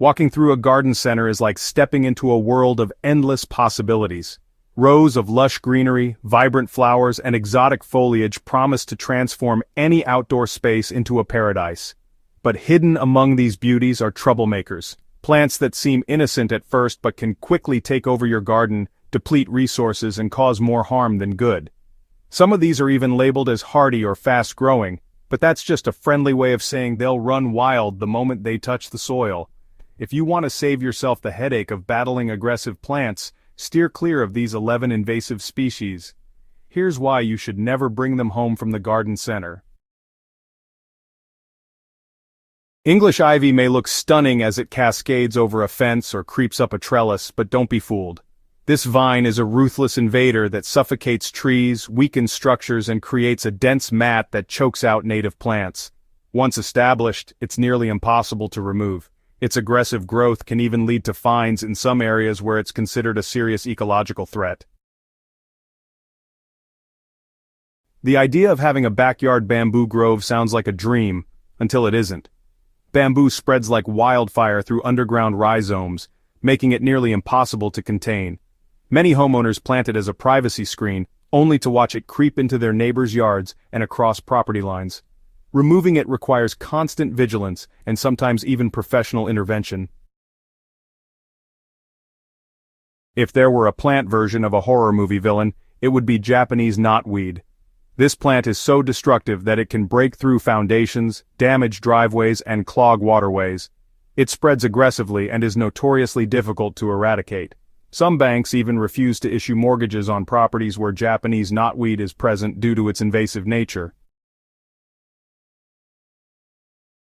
Walking through a garden center is like stepping into a world of endless possibilities. Rows of lush greenery, vibrant flowers, and exotic foliage promise to transform any outdoor space into a paradise. But hidden among these beauties are troublemakers, plants that seem innocent at first but can quickly take over your garden, deplete resources, and cause more harm than good. Some of these are even labeled as hardy or fast-growing, but that's just a friendly way of saying they'll run wild the moment they touch the soil. If you want to save yourself the headache of battling aggressive plants, steer clear of these 11 invasive species. Here's why you should never bring them home from the garden center. English ivy may look stunning as it cascades over a fence or creeps up a trellis, but don't be fooled. This vine is a ruthless invader that suffocates trees, weakens structures, and creates a dense mat that chokes out native plants. Once established, it's nearly impossible to remove. Its aggressive growth can even lead to fines in some areas where it's considered a serious ecological threat. The idea of having a backyard bamboo grove sounds like a dream, until it isn't. Bamboo spreads like wildfire through underground rhizomes, making it nearly impossible to contain. Many homeowners plant it as a privacy screen, only to watch it creep into their neighbors' yards and across property lines. Removing it requires constant vigilance and sometimes even professional intervention. If there were a plant version of a horror movie villain, it would be Japanese knotweed. This plant is so destructive that it can break through foundations, damage driveways, and clog waterways. It spreads aggressively and is notoriously difficult to eradicate. Some banks even refuse to issue mortgages on properties where Japanese knotweed is present due to its invasive nature.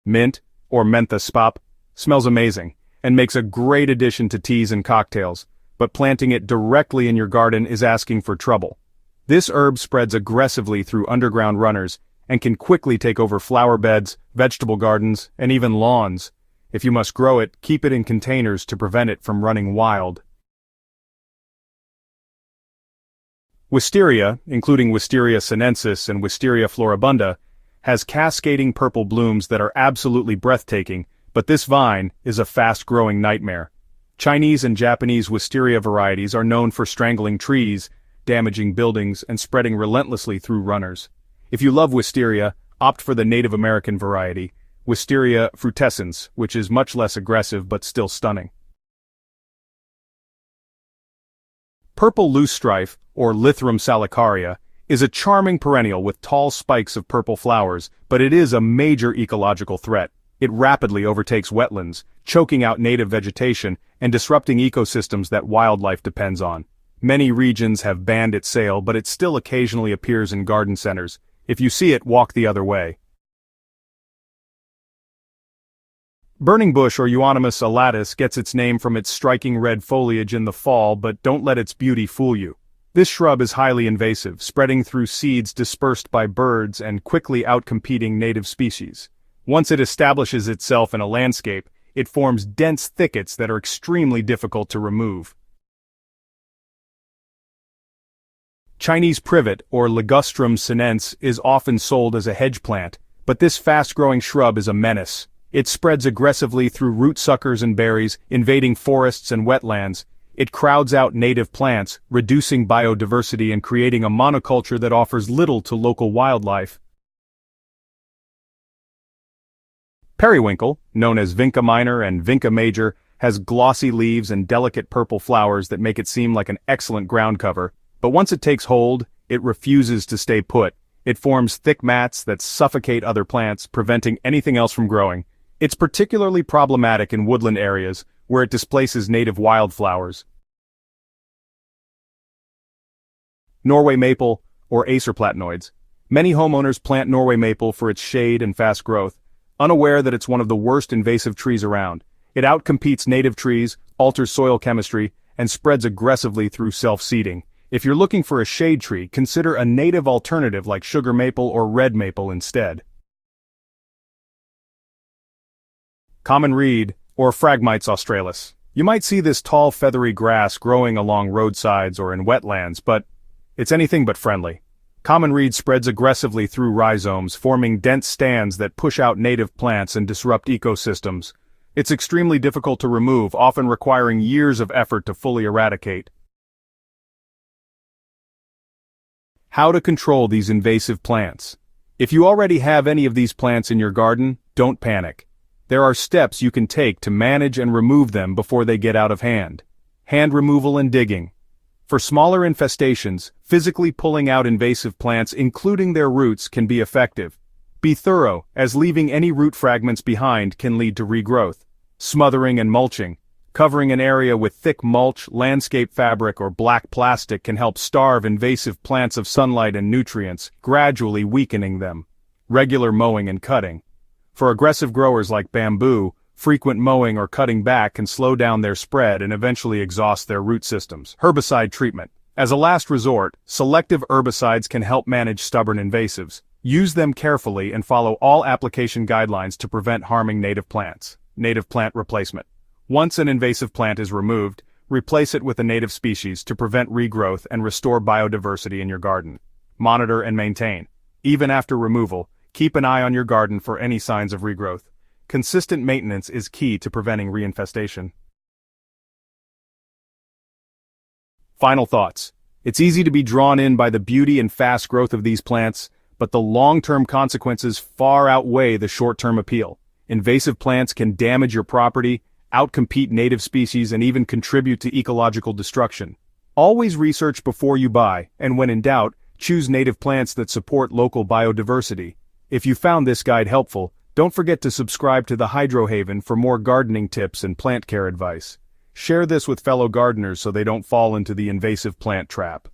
Mint, or mentha spap, smells amazing, and makes a great addition to teas and cocktails, but planting it directly in your garden is asking for trouble. This herb spreads aggressively through underground runners, and can quickly take over flower beds, vegetable gardens, and even lawns. If you must grow it, keep it in containers to prevent it from running wild. Wisteria, including Wisteria sinensis and Wisteria floribunda, has cascading purple blooms that are absolutely breathtaking, but this vine is a fast-growing nightmare. Chinese and Japanese wisteria varieties are known for strangling trees, damaging buildings, and spreading relentlessly through runners. If you love wisteria, opt for the Native American variety, Wisteria frutescens, which is much less aggressive but still stunning. Purple loosestrife, or Lythrum salicaria, is a charming perennial with tall spikes of purple flowers, but it is a major ecological threat. It rapidly overtakes wetlands, choking out native vegetation and disrupting ecosystems that wildlife depends on. Many regions have banned its sale, but it still occasionally appears in garden centers. If you see it, walk the other way. Burning bush, or Euonymus alatus, gets its name from its striking red foliage in the fall, but don't let its beauty fool you. This shrub is highly invasive, spreading through seeds dispersed by birds and quickly outcompeting native species. Once it establishes itself in a landscape, it forms dense thickets that are extremely difficult to remove. Chinese privet, or Ligustrum sinense, is often sold as a hedge plant, but this fast-growing shrub is a menace. It spreads aggressively through root suckers and berries, invading forests and wetlands. It crowds out native plants, reducing biodiversity and creating a monoculture that offers little to local wildlife. Periwinkle, known as Vinca minor and Vinca major, has glossy leaves and delicate purple flowers that make it seem like an excellent ground cover, but once it takes hold, it refuses to stay put. It forms thick mats that suffocate other plants, preventing anything else from growing. It's particularly problematic in woodland areas, where it displaces native wildflowers. Norway maple, or Acer platanoides. Many homeowners plant Norway maple for its shade and fast growth, unaware that it's one of the worst invasive trees around. It outcompetes native trees, alters soil chemistry, and spreads aggressively through self-seeding. If you're looking for a shade tree, consider a native alternative like sugar maple or red maple instead. Common reed, or Phragmites australis. You might see this tall feathery grass growing along roadsides or in wetlands, but it's anything but friendly. Common reed spreads aggressively through rhizomes, forming dense stands that push out native plants and disrupt ecosystems. It's extremely difficult to remove, often requiring years of effort to fully eradicate. How to control these invasive plants. If you already have any of these plants in your garden, don't panic. There are steps you can take to manage and remove them before they get out of hand. Hand removal and digging. For smaller infestations, physically pulling out invasive plants, including their roots, can be effective. Be thorough, as leaving any root fragments behind can lead to regrowth. Smothering and mulching. Covering an area with thick mulch, landscape fabric, or black plastic can help starve invasive plants of sunlight and nutrients, gradually weakening them. Regular mowing and cutting. For aggressive growers like bamboo, frequent mowing or cutting back can slow down their spread and eventually exhaust their root systems. Herbicide treatment. As a last resort, selective herbicides can help manage stubborn invasives. Use them carefully and follow all application guidelines to prevent harming native plants. Native plant replacement. Once an invasive plant is removed, replace it with a native species to prevent regrowth and restore biodiversity in your garden. Monitor and maintain. Even after removal, keep an eye on your garden for any signs of regrowth. Consistent maintenance is key to preventing reinfestation. Final thoughts. It's easy to be drawn in by the beauty and fast growth of these plants, but the long-term consequences far outweigh the short-term appeal. Invasive plants can damage your property, outcompete native species, and even contribute to ecological destruction. Always research before you buy, and when in doubt, choose native plants that support local biodiversity. If you found this guide helpful, don't forget to subscribe to the Hydro Haven for more gardening tips and plant care advice. Share this with fellow gardeners so they don't fall into the invasive plant trap.